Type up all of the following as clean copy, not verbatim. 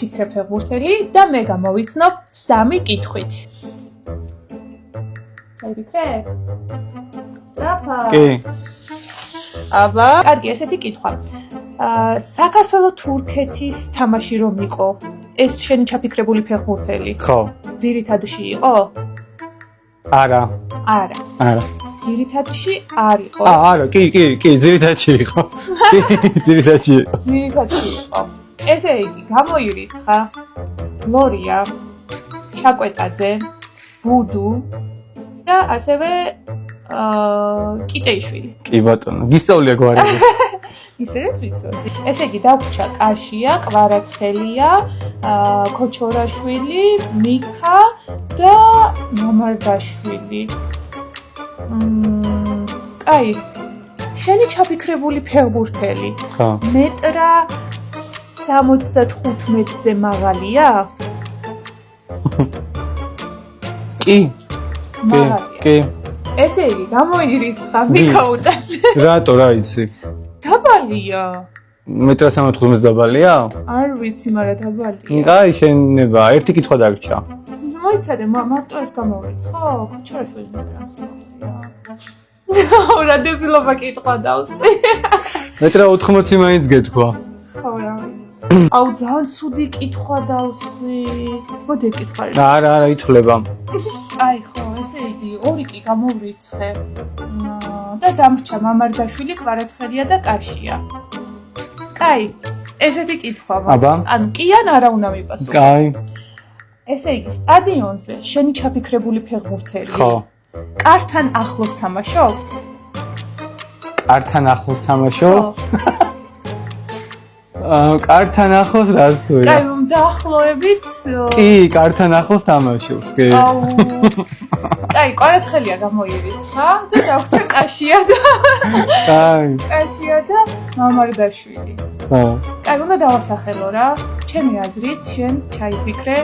ჩაიფიქრე ფეხბურთელი და მე გამოვიცნობ 3 კითხვით. ჩაიფიქრე? კი. აბა, კარგი, ესეთი კითხვა. საქართველოს თურქეთის თამაში რომ იყო, ეს შენი ჩაფიქრებული ფეხბურთელი? ხო. ძირითადში იყო? არა. არა. ძირითადში არ იყო. არა, კი, ძირითადში იყო. ძირითადში იყო. ესე იგი, გამოირიცხა ლორია, ჩაკვეტაძე, ბუდუ და ასევე კიტეიშვილი. კი ბატონო, გისწავლია გვარები. ისედაც ვიცოდი. ესე იგი, დაგვჭა კაშია, კვარაცხელია, ქოჩორაშვილი, მიქა და მამარდაშვილი. კაი, შენი ჩაფიქრებული ფეხბურთელი. ხო. მეტრა 75-ზე მაღალია? კი. კი. ესე იგი, გამოირიცხა მიქაუტაძე. რატო, რა იცი? დაბალია. მეტრა 75-ზე დაბალია? არ ვიცი, მაგრამ დაბალია. კაი, შენება, ერთი კითხვა დაგჭა. მოიცადე, მარტო ეს გამოირიცხო? ქოჩორაშვილი მეტრა 75. რა დებილობა კითხვა დავსე. მეტრა 80 მაინც გეთქვა. ხო რა ვიცი. აუ ძალიან ცუდი კითხვა დავსვი. მოდი კითხარი. არა, ითვლება. აი ხო, ესე იგი, 2 კი გამოვრიცხე. და დამრჩა მამარდაშვილი, კვარაცხელია და კაშია. კაი, ესეთი კითხვა მაქვს. ანუ კი ან არა უნდა მიპასუხო. კაი. ესე იგი, სტადიონზე შენი ჩაფიქრებული ფეხბურთელი. ხო. კართან ახლოს თამაშობს? კართან ახლოს თამაშობს? კართან ახლოს რას ქვია? კაი, დაახლოებით. კი, კართან ახლოს თამაშობს, კი. აუ. კაი, კვარაცხელია გამოირიცხა და დავრჩა კაშია და მამარდაშვილი. ხო. კაი, უნდა დავასახელო რა. ჩემი აზრით, შენ ჩაიფიქრე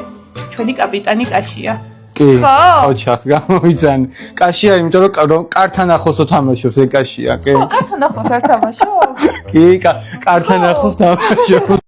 ჩვენი კაპიტანი კაშია. კი, ხოჩახ გამოვიცან. კაშია, იმიტომ რომ კართან ახლოსო თამაშობს, კაშია, კი. ხო, კართან ახლოს არ თამაშობს? კი, კართან ახლოს თამაშობს.